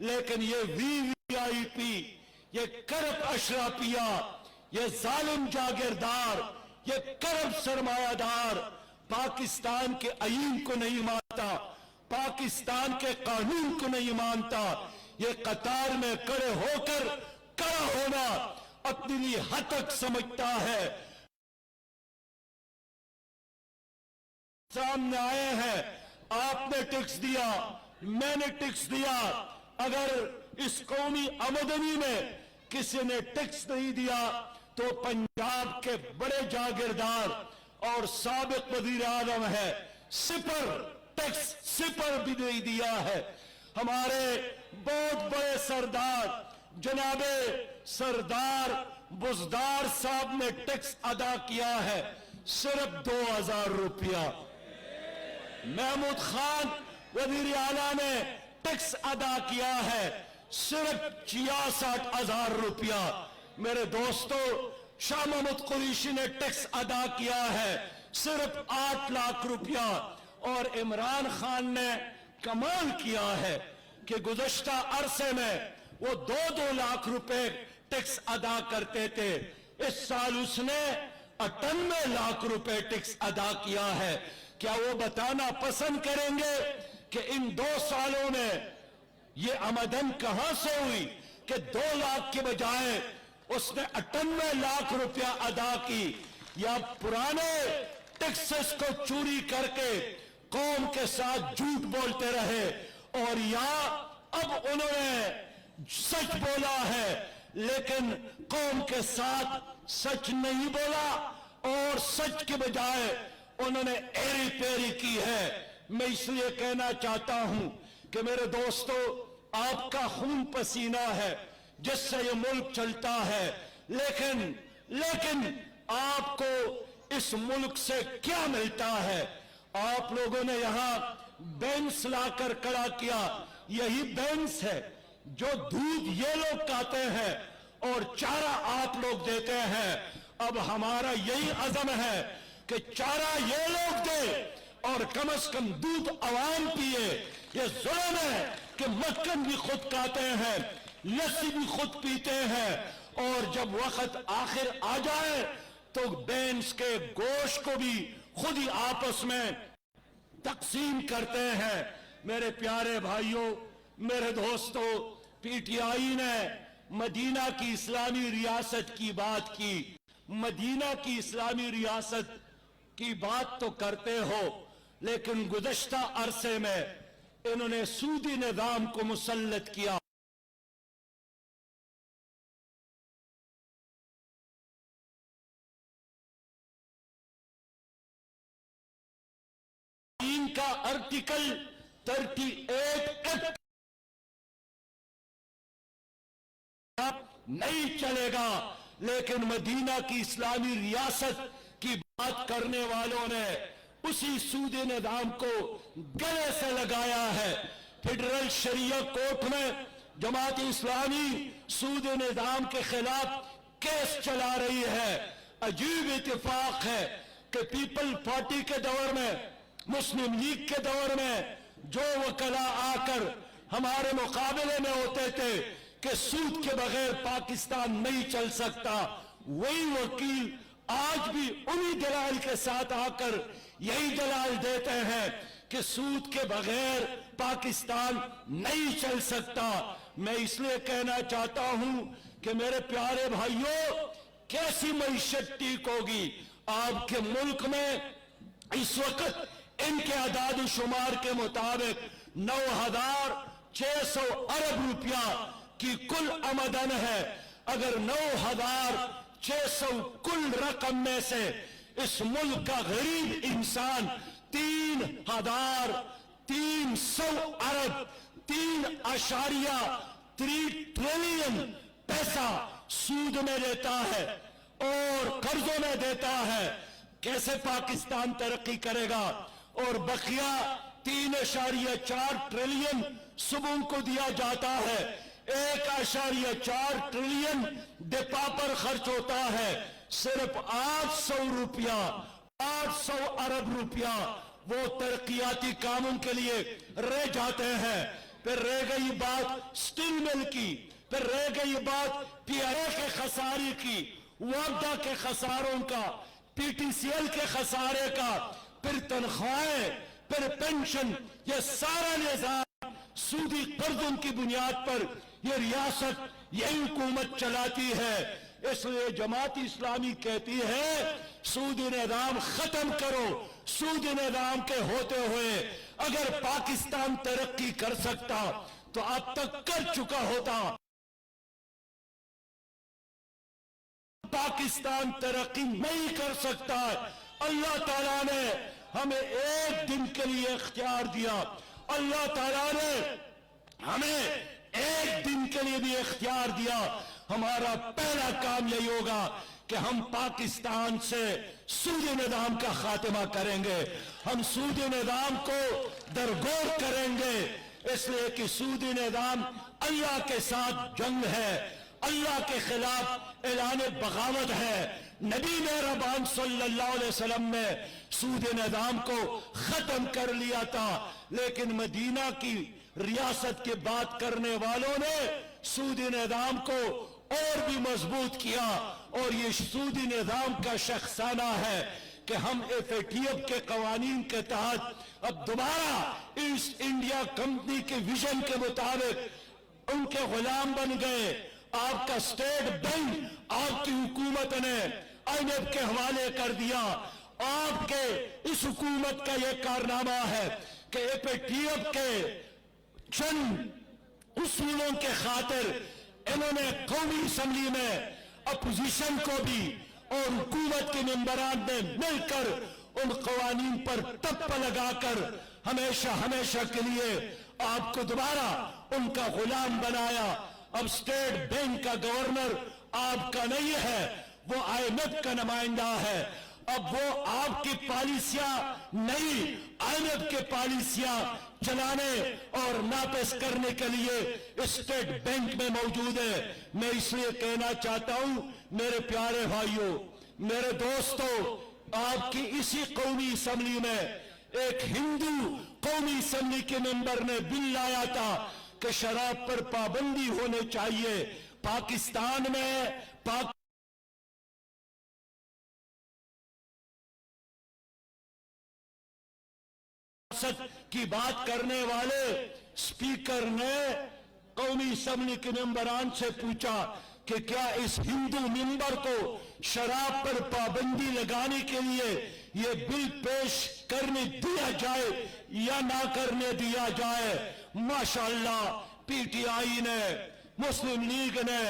لیکن یہ VVIP، یہ کرپ اشرافیہ، یہ ظالم جاگیردار، یہ کرپ سرمایہ دار پاکستان کے آئین کو نہیں مانتا، پاکستان کے قانون کو نہیں مانتا۔ یہ قطار میں کھڑے ہو کر کھڑا ہونا اپنی لیے حد تک سمجھتا ہے۔ سامنے آئے ہیں، آپ نے ٹیکس دیا، میں نے ٹیکس دیا، اگر اس قومی آمدنی میں کسی نے ٹیکس نہیں دیا تو پنجاب کے بڑے جاگیردار اور سابق وزیر اعظم ہے، صفر ٹیکس، صفر بھی نہیں دیا ہے۔ ہمارے بہت بڑے سردار جناب سردار بزدار صاحب نے ٹیکس ادا کیا ہے صرف 2000 روپیہ۔ محمود خان وزیر اعلیٰ نے ٹیکس ادا کیا ہے صرف 66,000 روپیہ۔ میرے دوستو، شاہ محمود قریشی نے ٹیکس ادا کیا ہے صرف 8 لاکھ روپیہ، اور عمران خان نے کمال کیا ہے کہ گزشتہ عرصے میں وہ 2 لاکھ روپے ٹیکس ادا کرتے تھے، اس سال اس نے 98 لاکھ روپے ٹیکس ادا کیا ہے۔ کیا وہ بتانا پسند کریں گے کہ ان 2 سالوں میں یہ آمدن کہاں سے ہوئی کہ 2 لاکھ کے بجائے اس نے 98 لاکھ روپیہ ادا کی؟ یا پرانے ٹیکسز کو چوری کر کے قوم کے ساتھ جھوٹ بولتے رہے، اور یا اب انہوں نے سچ بولا ہے لیکن قوم کے ساتھ سچ نہیں بولا، اور سچ کے بجائے انہوں نے ایری پیری کی ہے۔ میں اس لیے کہنا چاہتا ہوں کہ میرے دوستو، آپ کا خون پسینہ ہے جس سے یہ ملک چلتا ہے، لیکن آپ کو اس ملک سے کیا ملتا ہے؟ آپ لوگوں نے یہاں بینس لا کر کھڑا کیا، یہی بینس ہے جو دودھ یہ لوگ کھاتے ہیں اور چارہ آپ لوگ دیتے ہیں۔ اب ہمارا یہی عزم ہے کہ چارہ یہ لوگ دے اور کم از کم دودھ عوام پیے۔ یہ ظلم ہے کہ مکھن بھی خود کھاتے ہیں، لسی بھی خود پیتے ہیں، اور جب وقت آخر آ جائے تو بینس کے گوشت کو بھی خود ہی آپس میں تقسیم کرتے ہیں۔ میرے پیارے بھائیوں، میرے دوستو، PTI نے مدینہ کی اسلامی ریاست کی بات کی۔ مدینہ کی اسلامی ریاست کی بات تو کرتے ہو، لیکن گزشتہ عرصے میں انہوں نے سودی نظام کو مسلط کیا۔ ان کا آرٹیکل 38 نہیں چلے گا، لیکن مدینہ کی اسلامی ریاست کی بات کرنے والوں نے اسی سودی نظام کو گلے سے لگایا ہے۔ فیڈرل شریعہ کورٹ میں جماعت اسلامی سودی نظام کے خلاف کیس چلا رہی ہے۔ عجیب اتفاق ہے کہ پیپل پارٹی کے دور میں، مسلم لیگ کے دور میں جو وکلاء آ کر ہمارے مقابلے میں ہوتے تھے کہ سود کے بغیر پاکستان نہیں چل سکتا، وہی وکیل آج بھی انہی دلائل کے ساتھ آ کر یہی دلائل دیتے ہیں کہ سود کے بغیر پاکستان نہیں چل سکتا۔ میں اس لیے کہنا چاہتا ہوں کہ میرے پیارے بھائیوں، کیسی معیشت ٹھیک ہوگی؟ آپ کے ملک میں اس وقت ان کے اعداد و شمار کے مطابق 9,600 ارب روپیہ کی کل آمدن ہے۔ اگر 9,600 کل رقم میں سے اس ملک کا غریب انسان 3,300 ارب 3.3 ٹریلین پیسہ سود میں دیتا ہے اور قرضوں میں دیتا ہے، کیسے پاکستان ترقی کرے گا؟ اور بقیہ 3.4 ٹریلین صوبوں کو دیا جاتا ہے، 1.4 ٹریلین ڈپا پر خرچ ہوتا ہے، صرف 800 روپیہ 800 ارب روپیہ وہ ترقیاتی کاموں کے لیے رہ جاتے ہیں۔ پھر رہ گئی بات سٹیل مل کی، پھر رہ گئی بات پی آئی اے کے خسارے کی، وابڈا کے خساروں کا، پی ٹی سی ایل کے خسارے کا، پھر تنخواہیں، پھر پینشن، یہ سارا نظام سودی قرضوں کی بنیاد پر یہ ریاست یہ حکومت چلاتی ہے۔ اس لیے جماعت اسلامی کہتی ہے سودی نظام ختم کرو۔ سودی نظام کے ہوتے ہوئے اگر پاکستان ترقی کر سکتا تو اب تک کر چکا ہوتا۔ پاکستان ترقی نہیں کر سکتا۔ اللہ تعالیٰ نے ہمیں ایک دن کے لیے اختیار دیا، اللہ تعالیٰ نے ہمیں ایک دن کے لیے بھی اختیار دیا۔ ہمارا پہلا کام یہی ہوگا کہ ہم پاکستان سے سودی نظام کا خاتمہ کریں گے، ہم سودی نظام کو درگور کریں گے، اس لیے کہ سودی نظام اللہ کے ساتھ جنگ ہے، اللہ کے خلاف اعلان بغاوت ہے۔ نبی مہربان صلی اللہ علیہ وسلم نے سودی نظام کو ختم کر لیا تھا، لیکن مدینہ کی ریاست کی بات کرنے والوں نے سودی نظام کو اور بھی مضبوط کیا، اور یہ سودی نظام کا شخصانہ ہے کہ ہم ایف اے ٹی ایف کے قوانین کے تحت اب دوبارہ ایسٹ انڈیا کمپنی کے ویژن کے مطابق ان کے غلام بن گئے۔ آپ کا اسٹیٹ بینک آپ کی حکومت نے آئی ایم ایف کے حوالے کر دیا۔ آپ کے اس حکومت کا یہ کارنامہ ہے کہ ایف اے ٹی ایف کے چند اصولوں کے خاطر انہوں نے قومی اسمبلی میں اپوزیشن کو بھی اور حکومت کے ممبران نے مل کر ان قوانین پر ٹپا لگا کر ہمیشہ کے لیے آپ کو دوبارہ ان کا غلام بنایا۔ اب اسٹیٹ بینک کا گورنر آپ کا نہیں ہے، وہ آئی ایم ایف کا نمائندہ ہے۔ اب وہ آپ کی پالیسیاں نہیں، آئی ایم ایف کے پالیسیاں چلانے اور نافذ کرنے کے لیے اسٹیٹ بینک میں موجود ہے۔ میں اس لیے کہنا چاہتا ہوں میرے پیارے بھائیوں، میرے دوستوں، آپ کی اسی قومی اسمبلی میں ایک ہندو قومی اسمبلی کے ممبر نے بل لایا تھا کہ شراب پر پابندی ہونی چاہیے پاکستان میں۔ کی بات کرنے والے اسپیکر نے قومی اسمبلی کے ممبران سے پوچھا کہ کیا اس ہندو ممبر کو شراب پر پابندی لگانے کے لیے یہ بل پیش کرنے دیا جائے یا نہ کرنے دیا جائے۔ ماشاءاللہ پی ٹی آئی نے، مسلم لیگ نے،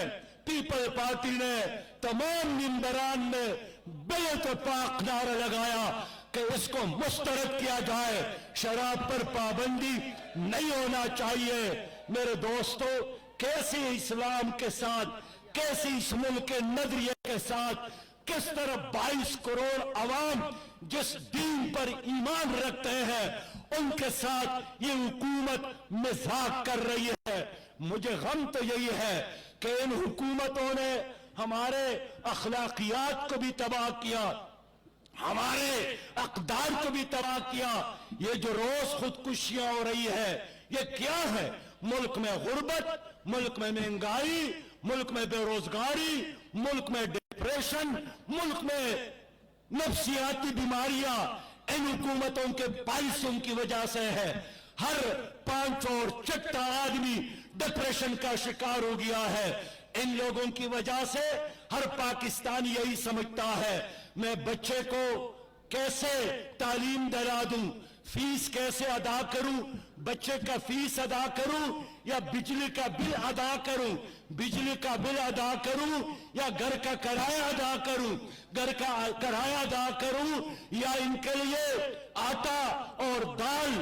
پیپل پارٹی نے، تمام ممبران نے بے اتفاق نعرہ لگایا کہ اس کو مسترد کیا جائے، شراب پر پابندی نہیں ہونا چاہیے۔ میرے دوستو، کیسے اسلام کے ساتھ، کیسے اس ملک کے نظریے کے ساتھ، کس طرح 22 کروڑ عوام جس دین پر ایمان رکھتے ہیں ان کے ساتھ یہ حکومت مذاق کر رہی ہے۔ مجھے غم تو یہی ہے کہ ان حکومتوں نے ہمارے اخلاقیات کو بھی تباہ کیا، ہمارے اقدار کو بھی تباہ کیا۔ یہ جو روز خودکشیاں ہو رہی ہے یہ کیا ہے؟ ملک میں غربت، ملک میں مہنگائی، ملک میں بے روزگاری، ملک میں ڈپریشن، ملک میں نفسیاتی بیماریاں ان حکومتوں کے پالیسیوں کی وجہ سے ہے۔ ہر 5 اور 6 آدمی ڈپریشن کا شکار ہو گیا ہے۔ ان لوگوں کی وجہ سے ہر پاکستانی یہی سمجھتا ہے میں بچے کو کیسے تعلیم دلا دوں، فیس کیسے ادا کروں، بچے کا فیس ادا کروں یا بجلی کا بل ادا کروں، بجلی کا بل ادا کروں یا گھر کا کرایہ ادا کروں، گھر کا کرایہ ادا کروں یا ان کے لیے آٹا اور دال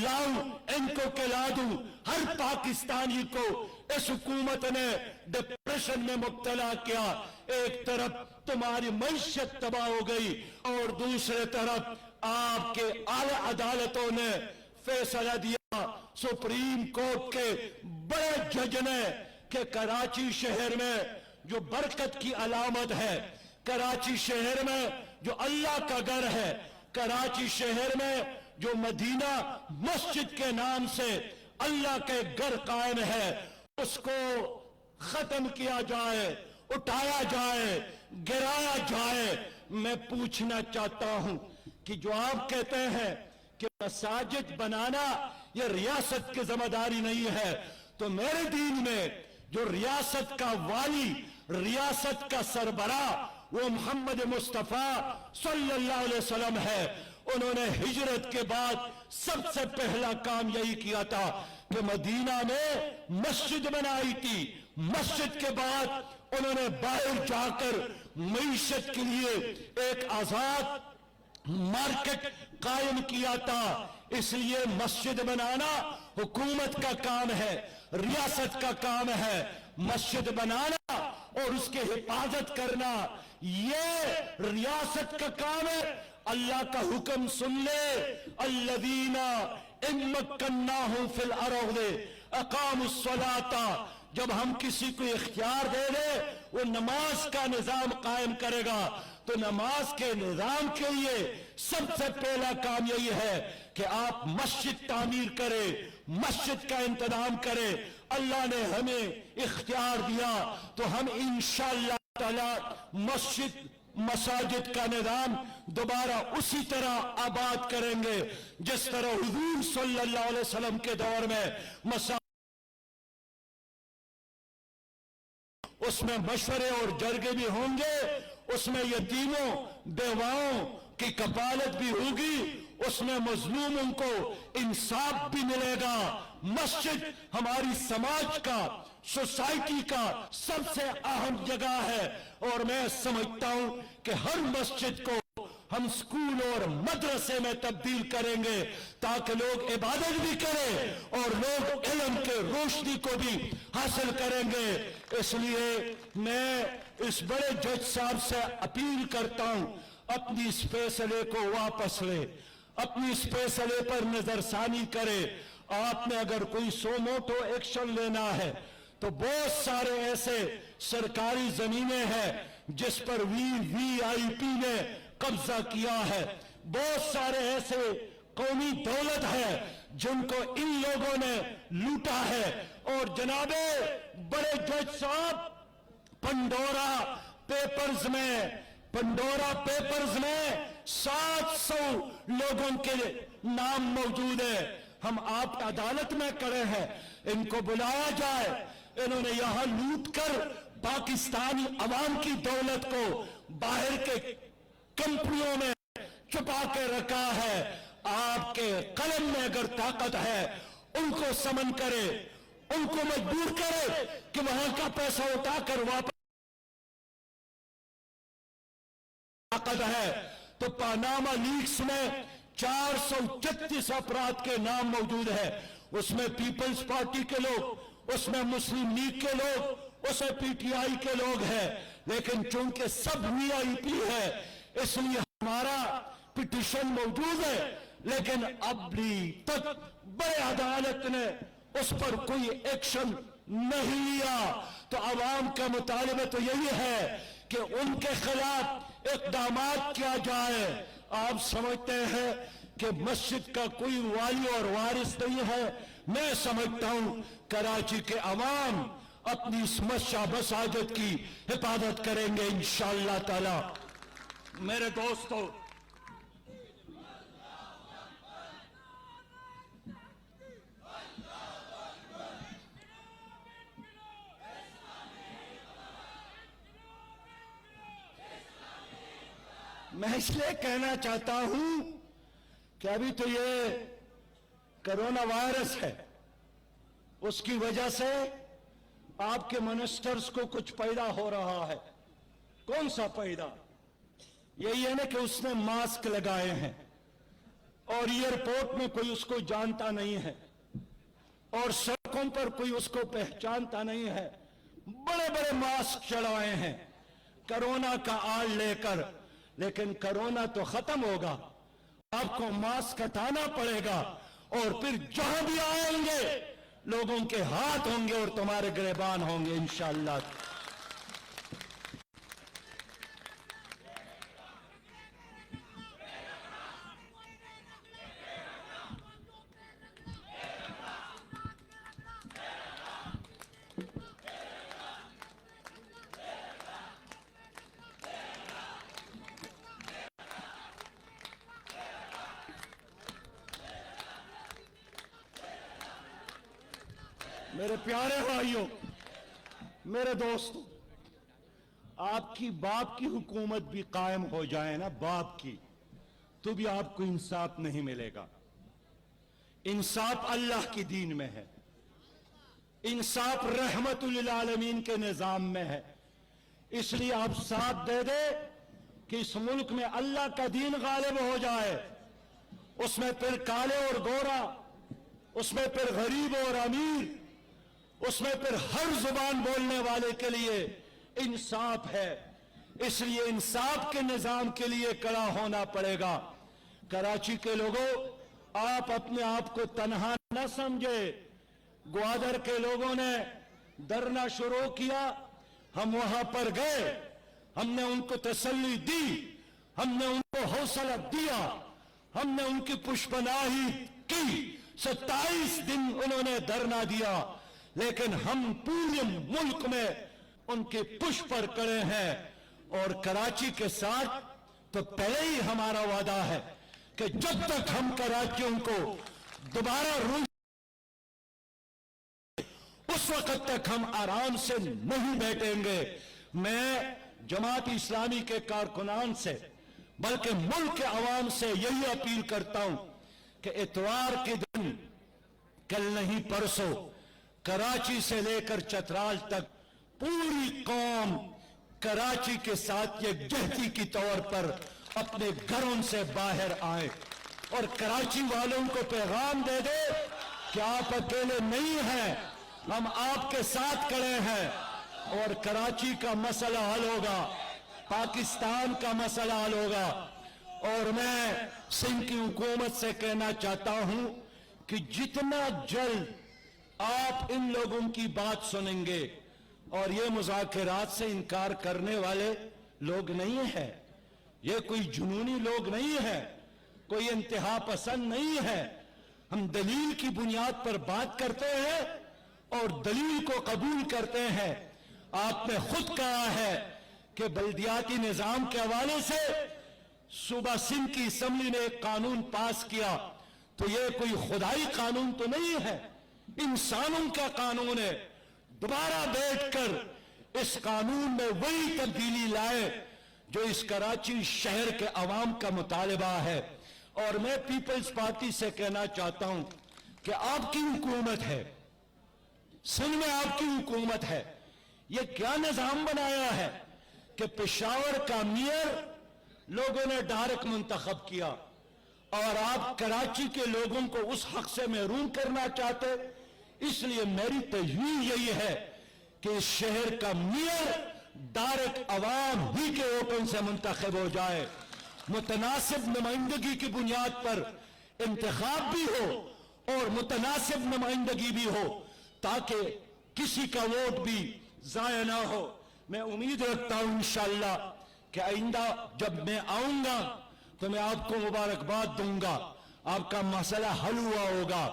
لاؤں، ان کو کھلا دوں۔ ہر پاکستانی کو اس حکومت نے ڈپریشن میں مبتلا کیا۔ ایک طرف تمہاری معیشت تباہ ہو گئی اور دوسرے طرف آپ کے اعلی عدالتوں نے فیصلہ دیا، سپریم کورٹ کے بڑے جج نے، کہ کراچی شہر میں جو برکت کی علامت ہے، کراچی شہر میں جو اللہ کا گھر ہے، کراچی شہر میں جو مدینہ مسجد کے نام سے اللہ کے گھر قائم ہے اس کو ختم کیا جائے، اٹھایا جائے، گرایا جائے۔ میں پوچھنا چاہتا ہوں کہ جو آپ کہتے ہیں کہ مساجد بنانا یہ ریاست کی ذمہ داری نہیں ہے، تو میرے دین میں جو ریاست کا والی، ریاست کا سربراہ وہ محمد مصطفیٰ صلی اللہ علیہ وسلم ہے۔ انہوں نے ہجرت کے بعد سب سے پہلا کام یہی کیا تھا کہ مدینہ میں مسجد بنائی تھی۔ مسجد کے بعد انہوں نے باہر جا کر معیشت کے لیے ایک آزاد مارکیٹ قائم کیا تھا۔ اس لیے مسجد بنانا حکومت کا کام ہے، ریاست کا کام ہے۔ مسجد بنانا اور اس کے حفاظت کرنا یہ ریاست کا کام ہے۔ اللہ کا حکم سن لے، الذین ان مکناہم فی الارض اقاموا الصلاۃ۔ جب ہم کسی کو اختیار دے دیں وہ نماز کا نظام قائم کرے گا، تو نماز کے نظام کے لیے سب سے پہلا کام یہی ہے کہ آپ مسجد تعمیر کریں، مسجد کا انتظام کریں۔ اللہ نے ہمیں اختیار دیا تو ہم انشاءاللہ تعالی مساجد کا نظام دوبارہ اسی طرح آباد کریں گے جس طرح حضور صلی اللہ علیہ وسلم کے دور میں اس میں مشورے اور جرگے بھی ہوں گے، اس میں یتیموں بیواؤں کی کفالت بھی ہوگی، اس میں مظلوموں کو انصاف بھی ملے گا۔ مسجد ہماری سماج کا، سوسائٹی کا سب سے اہم جگہ ہے، اور میں سمجھتا ہوں کہ ہر مسجد کو ہم اسکول اور مدرسے میں تبدیل کریں گے تاکہ لوگ عبادت بھی کریں اور لوگ علم کے روشنی کو بھی حاصل کریں گے۔ اس لیے میں اس بڑے جج صاحب سے اپیل کرتا ہوں، اپنی اس فیصلے کو واپس لے، اپنی اس فیصلے پر نظر ثانی کرے۔ آپ نے اگر کوئی سو موٹو ایکشن لینا ہے تو بہت سارے ایسے سرکاری زمینیں ہیں جس پر وی آئی پی نے قبضہ کیا ہے، بہت سارے ایسے قومی دولت ہے جن کو ان لوگوں نے لوٹا ہے، اور جناب بڑے جج صاحب پنڈورا پیپرز میں 700 لوگوں کے نام موجود ہے۔ ہم آپ عدالت میں کھڑے ہیں، ان کو بلایا جائے۔ انہوں نے یہاں لوٹ کر پاکستانی عوام کی دولت کو باہر کے کمپنیوں میں چھپا کے رکھا ہے۔ آپ کے قلم میں اگر طاقت ہے ان کو سمن کرے، ان کو مجبور کرے کہ وہاں کا پیسہ اٹھا کر واپس طاقت ہے۔ تو پاناما لیکس میں 436 افراد کے نام موجود ہے، اس میں پیپلز پارٹی کے لوگ، اس میں مسلم لیگ کے لوگ، اس میں پی ٹی آئی کے لوگ ہیں، لیکن چونکہ سب وی آئی پی ہے اس لیے ہمارا پٹیشن موجود ہے، لیکن اب بھی تک بڑے عدالت نے اس پر کوئی ایکشن نہیں لیا۔ تو عوام کا مطالبہ تو یہی ہے کہ ان کے خلاف اقدامات کیا جائے۔ آپ سمجھتے ہیں کہ مسجد کا کوئی والی اور وارث نہیں ہے، میں سمجھتا ہوں کراچی کے عوام اپنی اس مساجد کی حفاظت کریں گے انشاءاللہ تعالی۔ میرے دوستو، میں اس لیے کہنا چاہتا ہوں کہ ابھی تو یہ کرونا وائرس ہے، اس کی وجہ سے آپ کے منسٹرز کو کچھ پیدا ہو رہا ہے۔ کون سا پیدا؟ یہی ہے نا کہ اس نے ماسک لگائے ہیں اور ایئرپورٹ میں کوئی اس کو جانتا نہیں ہے اور سڑکوں پر کوئی اس کو پہچانتا نہیں ہے، بڑے بڑے ماسک چڑھائے ہیں کرونا کا آڑ لے کر، لیکن کرونا تو ختم ہوگا، آپ کو ماسک ہٹانا پڑے گا، اور پھر جہاں بھی آئیں گے لوگوں کے ہاتھ ہوں گے اور تمہارے گریبان ہوں گے انشاءاللہ۔ میرے پیارے بھائیوں، میرے دوستوں، آپ کی باپ کی حکومت بھی قائم ہو جائے نا، باپ کی، تو بھی آپ کو انصاف نہیں ملے گا۔ انصاف اللہ کی دین میں ہے، انصاف رحمت للعالمین کے نظام میں ہے۔ اس لیے آپ ساتھ دے دے کہ اس ملک میں اللہ کا دین غالب ہو جائے، اس میں پھر کالے اور گورا، اس میں پھر غریب اور امیر، اس میں پھر ہر زبان بولنے والے کے لیے انصاف ہے۔ اس لیے انصاف کے نظام کے لیے کڑا ہونا پڑے گا۔ کراچی کے لوگوں، آپ اپنے آپ کو تنہا نہ سمجھے۔ گوادر کے لوگوں نے دھرنا شروع کیا، ہم وہاں پر گئے، ہم نے ان کو تسلی دی، ہم نے ان کو حوصلہ دیا، ہم نے ان کی پشپناہی کی۔ 27 دن انہوں نے دھرنا دیا، لیکن ہم پورے ملک میں ان کے پشپ پر کڑے ہیں۔ اور کراچی کے ساتھ تو پہلے ہی ہمارا وعدہ ہے کہ جب تک ہم کراچیوں کو دوبارہ اس وقت تک ہم آرام سے نہیں بیٹھیں گے۔ میں جماعت اسلامی کے کارکنان سے بلکہ ملک کے عوام سے یہی اپیل کرتا ہوں کہ اتوار کے دن، کل نہیں پرسوں، کراچی سے لے کر چترال تک پوری قوم کراچی کے ساتھ یکجہتی کی طور پر اپنے گھروں سے باہر آئے اور کراچی والوں کو پیغام دے دے کہ آپ اکیلے نہیں ہیں، ہم آپ کے ساتھ کھڑے ہیں اور کراچی کا مسئلہ حل ہوگا، پاکستان کا مسئلہ حل ہوگا۔ اور میں سندھ کی حکومت سے کہنا چاہتا ہوں کہ جتنا جلد آپ ان لوگوں کی بات سنیں گے، اور یہ مذاکرات سے انکار کرنے والے لوگ نہیں ہیں، یہ کوئی جنونی لوگ نہیں ہیں، کوئی انتہا پسند نہیں ہے، ہم دلیل کی بنیاد پر بات کرتے ہیں اور دلیل کو قبول کرتے ہیں۔ آپ نے خود کہا ہے کہ بلدیاتی نظام کے حوالے سے صوبہ سندھ کی اسمبلی نے ایک قانون پاس کیا، تو یہ کوئی خدائی قانون تو نہیں ہے، انسانوں کا قانون ہے۔ دوبارہ بیٹھ کر اس قانون میں وہی تبدیلی لائے جو اس کراچی شہر کے عوام کا مطالبہ ہے۔ اور میں پیپلز پارٹی سے کہنا چاہتا ہوں کہ آپ کی حکومت ہے، سندھ میں آپ کی حکومت ہے، یہ کیا نظام بنایا ہے کہ پشاور کا میئر لوگوں نے ڈائریکٹ منتخب کیا اور آپ کراچی کے لوگوں کو اس حق سے محروم کرنا چاہتے۔ اس لیے میری تجویز یہی ہے کہ اس شہر کا میئر ڈائریکٹ عوام ہی کے ووٹوں سے منتخب ہو جائے، متناسب نمائندگی کی بنیاد پر انتخاب بھی ہو اور متناسب نمائندگی بھی ہو، تاکہ کسی کا ووٹ بھی ضائع نہ ہو۔ میں امید رکھتا ہوں انشاءاللہ کہ آئندہ جب میں آؤں گا تو میں آپ کو مبارکباد دوں گا، آپ کا مسئلہ حل ہوا ہوگا۔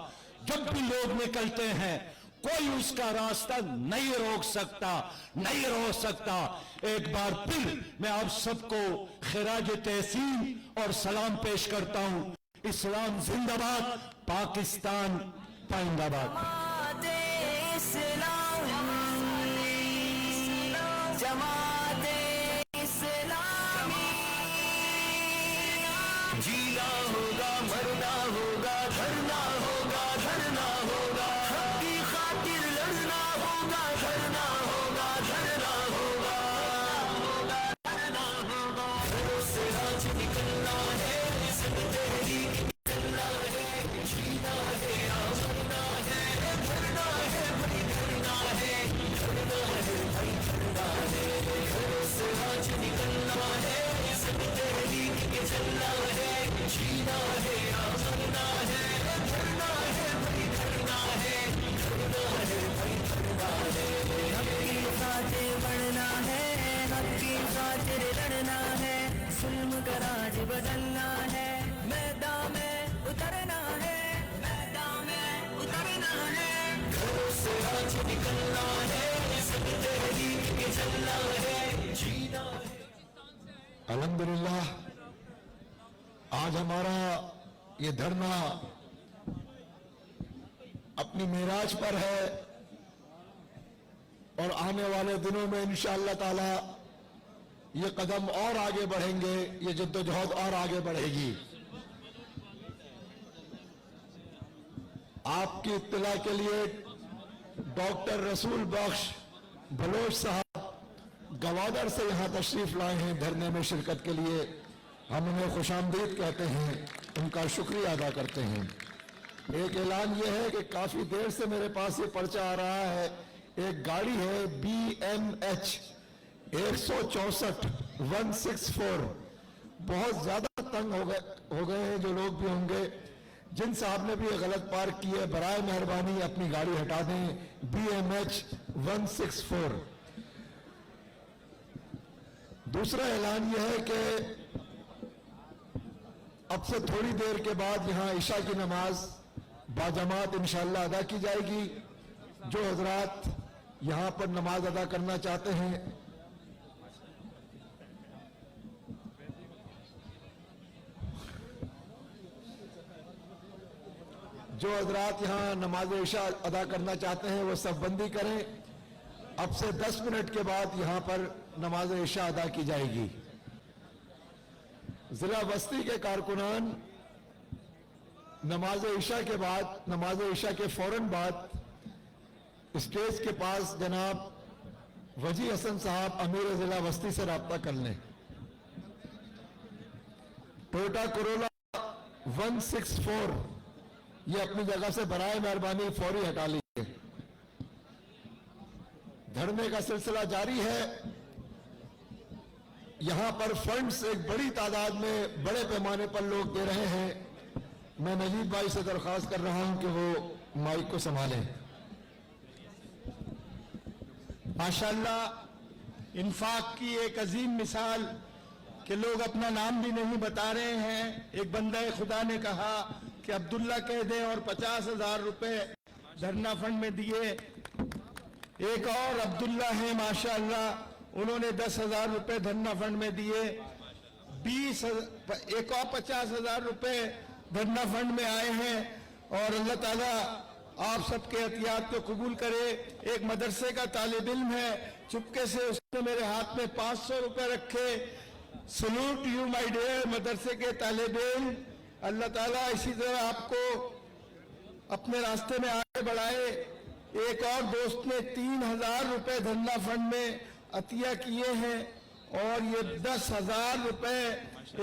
جب بھی لوگ نکلتے ہیں کوئی اس کا راستہ نہیں روک سکتا، نہیں روک سکتا۔ ایک بار پھر میں آپ سب کو خراج تحسین اور سلام پیش کرتا ہوں۔ اسلام زندہ باد، پاکستان پائندہ باد۔ جماعت اسلامی، جینا ہوگا، مرنا ہوگا، دھرنا ہوگا، دھرنا ہوگا، حق کی خاطر لڑنا ہوگا، دھرنا ہوگا، دھرنا ہوگا، دھرنا ہوگا، گھروں سے آج نکلنا ہے، سب تحریک نکلنا ہے، جینا ہے یا مرنا ہے، دھرنا ہے بھائی، دھرنا ہے، دھرنا ہے بھائی، دھرنا ہے، گھروں سے آج نکلنا ہے، سب تحریک کے چلنا ہے، جینا ہے یا مرنا ہے، دھرنا ہے بھائی، دھرنا ہے، دھرنا ہے بھائی، دھرنا ہے، حق کی خاطر بڑھنا ہے، حق کی خاطر لڑنا ہے، ظلم کا راج بدلنا ہے، میدان میں اترنا ہے، میدان میں اترنا ہے، گھروں سے آج نکلنا ہے، سب تحریک کے چلنا ہے، جینا ہے۔ الحمدللہ آج ہمارا یہ دھرنا اپنی معراج پر ہے اور آنے والے دنوں میں انشاءاللہ تعالی یہ قدم اور آگے بڑھیں گے، یہ جدوجہد اور آگے بڑھے گی۔ آپ کی اطلاع کے لیے ڈاکٹر رسول بخش بلوچ صاحب گوادر سے یہاں تشریف لائے ہیں دھرنے میں شرکت کے لیے، ہم انہیں خوش آمدید کہتے ہیں، ان کا شکریہ ادا کرتے ہیں۔ ایک اعلان یہ ہے کہ کافی دیر سے میرے پاس یہ پرچہ آ رہا ہے، ایک گاڑی ہے BMH 164 بہت زیادہ تنگ ہو گئے ہیں جو لوگ بھی ہوں گے، جن صاحب نے بھی یہ غلط پارک کی ہے برائے مہربانی اپنی گاڑی ہٹا دیں۔ BMH 164۔ دوسرا اعلان یہ ہے کہ اب سے تھوڑی دیر کے بعد یہاں عشاء کی نماز باجماعت انشاءاللہ ادا کی جائے گی۔ جو حضرات یہاں پر نماز ادا کرنا چاہتے ہیں نماز عشاء ادا کرنا چاہتے ہیں وہ صف بندی کریں۔ اب سے 10 منٹ کے بعد یہاں پر نماز عشاء ادا کی جائے گی۔ ضلع بستی کے کارکنان نماز عشاء کے بعد، نماز عشاء کے فوراً بعد اسٹیج کے پاس جناب وجی حسن صاحب امیر ضلع بستی سے رابطہ کر لیں۔ ٹویوٹا کرولا 164 یہ اپنی جگہ سے برائے مہربانی فوری ہٹا لیجیے۔ دھرنے کا سلسلہ جاری ہے۔ یہاں پر فنڈز ایک بڑی تعداد میں بڑے پیمانے پر لوگ دے رہے ہیں۔ میں نجیب بھائی سے درخواست کر رہا ہوں کہ وہ مائک کو سنبھالیں۔ ماشاءاللہ انفاق کی ایک عظیم مثال کہ لوگ اپنا نام بھی نہیں بتا رہے ہیں۔ ایک بندہ خدا نے کہا کہ عبداللہ کہہ دیں اور 50,000 روپے دھرنا فنڈ میں دیے۔ ایک اور عبداللہ ہیں ماشاءاللہ، انہوں نے 10,000 روپے دھرنا فنڈ میں دیے۔ ایک اور 50,000 روپے دھرنا فنڈ میں آئے ہیں، اور اللہ تعالیٰ آپ سب کے عطیات کو قبول کرے۔ ایک مدرسے کا طالب علم ہے، چپکے سے اس نے میرے ہاتھ میں 500 روپے رکھے۔ سلوٹ یو مائی ڈیئر مدرسے کے طالب علم، اللہ تعالیٰ اسی طرح آپ کو اپنے راستے میں آگے بڑھائے۔ ایک اور دوست نے 3,000 روپے دھرنا فنڈ میں عطیہ کیے ہیں، اور یہ 10,000 روپے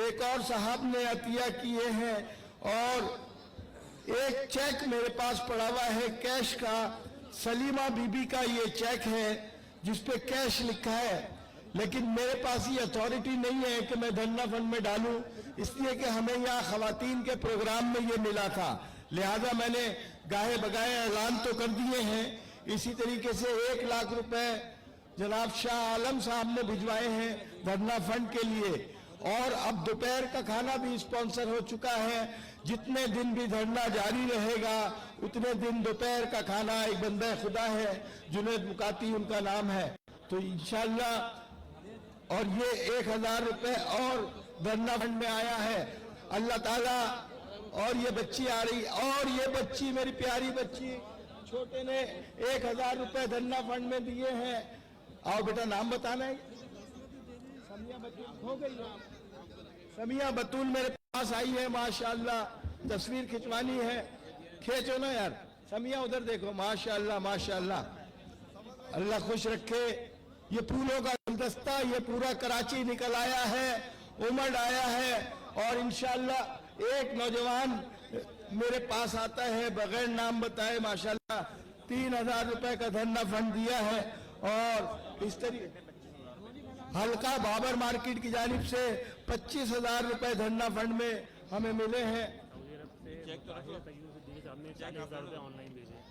ایک اور صاحب نے عطیہ کیے ہیں، اور ایک چیک میرے پاس پڑا ہوا ہے کیش کا، سلیمہ بی بی کا یہ چیک ہے جس پہ کیش لکھا ہے، لیکن میرے پاس یہ اتھارٹی نہیں ہے کہ میں دھرنا فنڈ میں ڈالوں، اس لیے کہ ہمیں یہاں خواتین کے پروگرام میں یہ ملا تھا، لہذا میں نے گاہے بگاہے اعلان تو کر دیے ہیں۔ اسی طریقے سے 1 لاکھ روپے جناب شاہ عالم صاحب نے بھجوائے ہیں دھرنا فنڈ کے لیے، اور اب دوپہر کا کھانا بھی اسپانسر ہو چکا ہے۔ جتنے دن بھی دھرنا جاری رہے گا اتنے دن دوپہر کا کھانا ایک بندہ خدا ہے جنید مکاتی ان کا نام ہے، تو انشاءاللہ، اور یہ 1,000 روپے اور دھرنا فنڈ میں آیا ہے۔ اللہ تعالیٰ، اور یہ بچی آ رہی، اور یہ بچی میری پیاری بچی چھوٹے نے 1,000 روپے دھرنا فنڈ میں دیے ہیں۔ آؤ بیٹا نام بتانا ہے۔ سمیہ بطول ہو گئی، سمیہ بطول میرے پاس آئی ہے ماشاءاللہ، تصویر کھچوانی ہے، کھینچو نا یار، سمیہ ادھر دیکھو، ماشاءاللہ ماشاءاللہ، اللہ خوش رکھے۔ یہ پھولوں کا گلدستہ یہ پورا کراچی نکل آیا ہے، امڈ آیا ہے، اور انشاءاللہ ایک نوجوان میرے پاس آتا ہے بغیر نام بتائے ماشاءاللہ 3,000 روپے کا دھرنا فنڈ دیا ہے، اور اس طریقے حلقہ بابر مارکیٹ کی جانب سے 25,000 روپے دھرنا فنڈ میں ہمیں ملے ہیں۔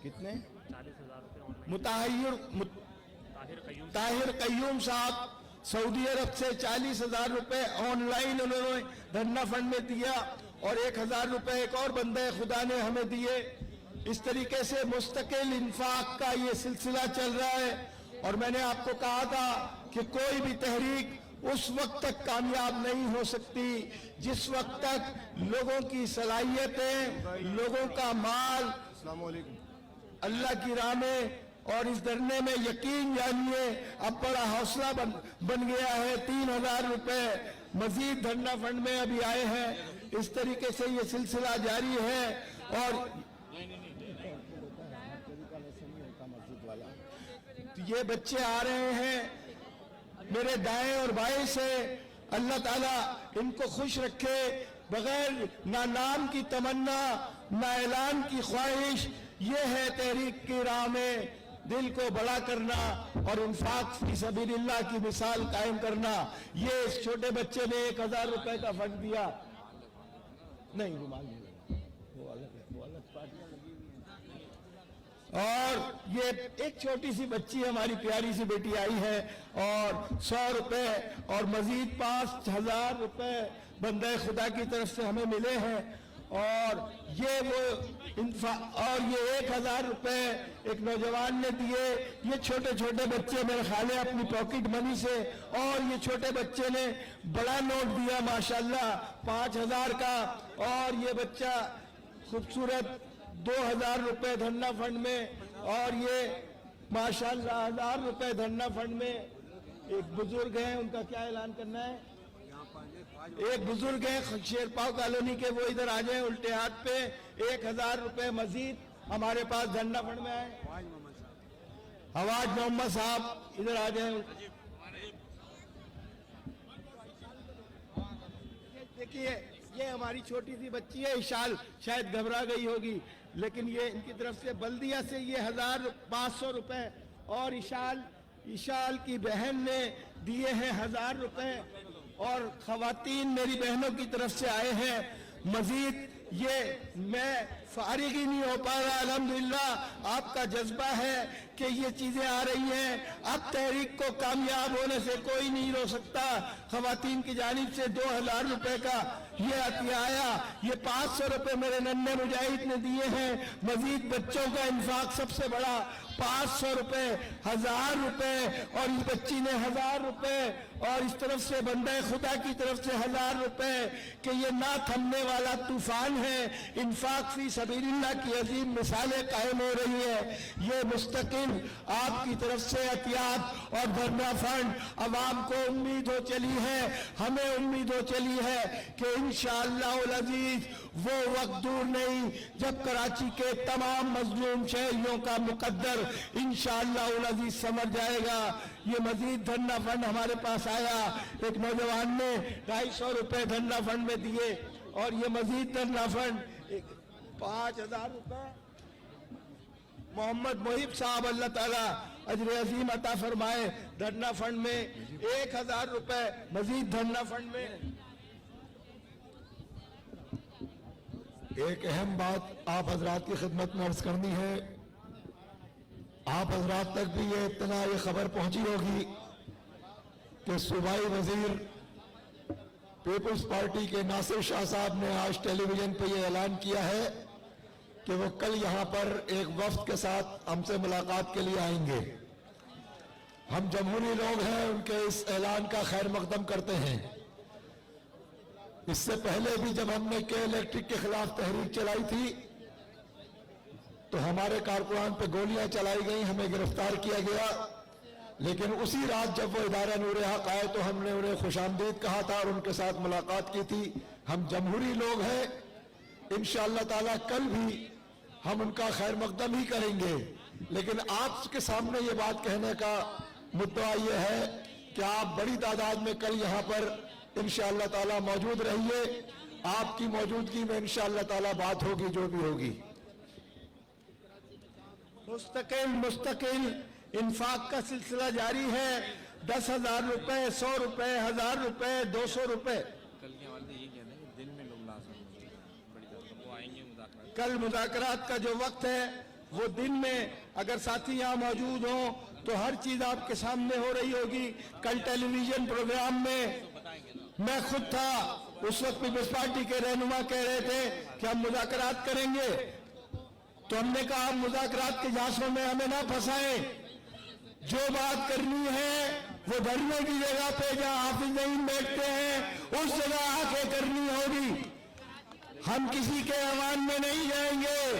کتنے؟ طاہر قیوم صاحب سعودی عرب سے 40,000 روپے آن لائن انہوں نے دھرنا فنڈ میں دیا، اور 1,000 روپے ایک اور بندہ خدا نے ہمیں دیے۔ اس طریقے سے مستقل انفاق کا یہ سلسلہ چل رہا ہے، اور میں نے آپ کو کہا تھا کہ کوئی بھی تحریک اس وقت تک کامیاب نہیں ہو سکتی جس وقت تک لوگوں کی صلاحیتیں، لوگوں کا مال اللہ کی راہ میں اور اس دھرنے میں یقین جانیے اب بڑا حوصلہ بن گیا ہے. 3,000 روپے مزید دھرنا فنڈ میں ابھی آئے ہیں. اس طریقے سے یہ سلسلہ جاری ہے. اور یہ بچے آ رہے ہیں میرے دائیں اور بائیں سے. اللہ تعالیٰ ان کو خوش رکھے. بغیر نہ نام کی تمنا نہ اعلان کی خواہش. یہ ہے تحریک کی راہ میں دل کو بڑا کرنا اور انفاق فی سبیل اللہ کی مثال قائم کرنا. یہ اس چھوٹے بچے نے 1,000 روپے کا فنڈ دیا. نہیں رومال نہیں وہ الگ پارٹیاں لگی ہوئی ہیں. اور یہ ایک چھوٹی سی بچی ہماری پیاری سی بیٹی آئی ہے اور 100 روپے اور مزید 5,000 روپے بندہ خدا کی طرف سے ہمیں ملے ہیں. اور یہ اور یہ 1,000 روپے ایک نوجوان نے دیے. یہ چھوٹے چھوٹے بچے میرے خیال ہے اپنی پاکٹ منی سے. اور یہ چھوٹے بچے نے بڑا نوٹ دیا ماشاءاللہ 5,000 کا. اور یہ بچہ خوبصورت 2,000 روپے دھرنا فنڈ میں. اور یہ ماشاءاللہ 1,000 روپے دھرنا فنڈ میں. ایک بزرگ ہیں ان کا کیا اعلان کرنا ہے؟ ایک بزرگ ہیں شیرپاؤ کالونی کے, وہ ادھر آ جائیں الٹے ہاتھ پہ. 1,000 روپے مزید ہمارے پاس دھرنا فنڈ میں آئے. حواج محمد صاحب ادھر آ جائیں. دیکھیے یہ ہماری چھوٹی سی بچی ہے اشال, شاید گھبرا گئی ہوگی, لیکن یہ ان کی طرف سے بلدیہ سے یہ 500 روپے اور اشال کی بہن نے دیے ہیں 1,000 روپے. اور خواتین میری بہنوں کی طرف سے آئے ہیں مزید. یہ میں فارغ ہی نہیں ہو پا رہا. الحمدللہ آپ کا جذبہ ہے کہ یہ چیزیں آ رہی ہیں. اب تحریک کو کامیاب ہونے سے کوئی نہیں روک سکتا. خواتین کی جانب سے 2,000 روپے کا یہ عطیہ آیا. یہ 500 روپے میرے ننھے مجاہد نے دیے ہیں. مزید بچوں کا انفاق سب سے بڑا 500 روپے, 1,000 روپے اور اس بچی نے 1,000 روپے. اور اس طرف سے بندہ خدا کی طرف سے 1,000 روپے. کہ یہ نہ تھمنے والا طوفان ہے. انفاق فی سبیل اللہ کی عظیم مثالیں قائم ہو رہی ہے. یہ مستقل آپ کی طرف سے عطیات اور دھرنا فنڈ عوام کو امید ہو چلی ہے, ہمیں امید ہو چلی ہے کہ انشاءاللہ العزیز وہ وقت دور نہیں جب کراچی کے تمام مظلوم شہریوں کا مقدر انشاءاللہ العزیز سمجھ جائے گا. یہ مزید دھرنا فنڈ ہمارے پاس آیا. ایک نوجوان نے 250 روپے دھرنا فنڈ میں دیے. اور یہ مزید دھرنا فنڈ 5,000 روپے محمد محب صاحب اللہ تعالیٰ اجر عظیم عطا فرمائے. دھرنا فنڈ میں 1,000 روپے مزید دھرنا فنڈ میں. ایک اہم بات آپ حضرات کی خدمت میں عرض کرنی ہے. آپ حضرات تک بھی یہ اطلاع یہ خبر پہنچی ہوگی کہ صوبائی وزیر پیپلز پارٹی کے ناصر شاہ صاحب نے آج ٹیلی ویژن پہ یہ اعلان کیا ہے کہ وہ کل یہاں پر ایک وفد کے ساتھ ہم سے ملاقات کے لیے آئیں گے. ہم جمہوری لوگ ہیں, ان کے اس اعلان کا خیر مقدم کرتے ہیں. اس سے پہلے بھی جب ہم نے کے الیکٹرک کے خلاف تحریک چلائی تھی تو ہمارے کارکنان پہ گولیاں چلائی گئیں, ہمیں گرفتار کیا گیا. لیکن اسی رات جب وہ ادارہ نور حق آئے تو ہم نے انہیں خوش آمدید کہا تھا اور ان کے ساتھ ملاقات کی تھی. ہم جمہوری لوگ ہیں, انشاءاللہ تعالیٰ کل بھی ہم ان کا خیر مقدم ہی کریں گے. لیکن آپ کے سامنے یہ بات کہنے کا مدعا یہ ہے کہ آپ بڑی تعداد میں کل یہاں پر انشاءاللہ تعالیٰ موجود رہیے. آپ کی موجودگی میں انشاءاللہ تعالیٰ بات ہوگی جو بھی ہوگی. مستقل انفاق کا سلسلہ جاری ہے. 10,000 روپے, 100 روپے, 1,000 روپے, 200 روپے. کل مذاکرات کا جو وقت ہے وہ دن میں اگر ساتھی یہاں موجود ہوں تو ہر چیز آپ کے سامنے ہو رہی ہوگی. کل ٹیلی ویژن پروگرام میں میں خود تھا, اس وقت پیپلز پارٹی کے رہنما کہہ رہے تھے کہ ہم مذاکرات کریں گے. تو ہم نے کہا مذاکرات کے جھانسوں میں ہمیں نہ پھنسائیں. جو بات کرنی ہے وہ دھرنے کی جگہ پہ جہاں حافظین بیٹھتے ہیں اس جگہ آ کے کرنی ہوگی. ہم کسی کے ایوان میں نہیں جائیں گے.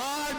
8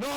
9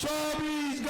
24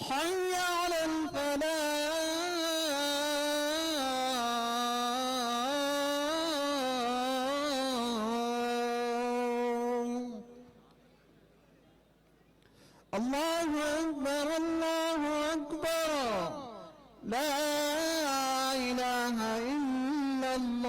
حي على الفلاح. الله أكبر، الله أكبر، لا إله إلا الله.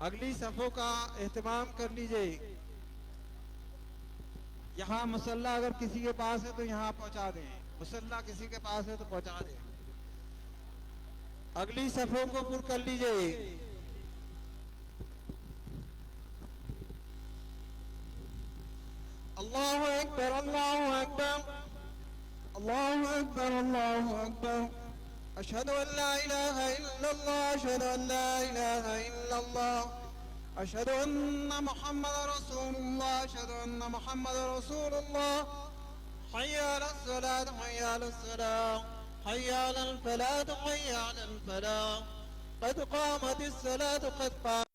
اگلی صفوں کا اہتمام کر لیجئے. یہاں مسلح اگر کسی کے پاس ہے تو یہاں پہنچا دیں. مسلح کسی کے پاس ہے تو پہنچا دیں. اگلی صفوں کو پر کر لیجئے. اللہ اکبر اللہ اکبر اللہ اکبر اللہ اکبر. اشہد ان لا الہ الا اللہ اشہد ان لا الہ الا اللہ اشہد ان محمد رسول اللہ اشہد ان محمد رسول اللہ. حی علی الصلاة حی علی الصلاة حی علی الفلاح حی علی الفلاح. قد قامت الصلاة قد قامت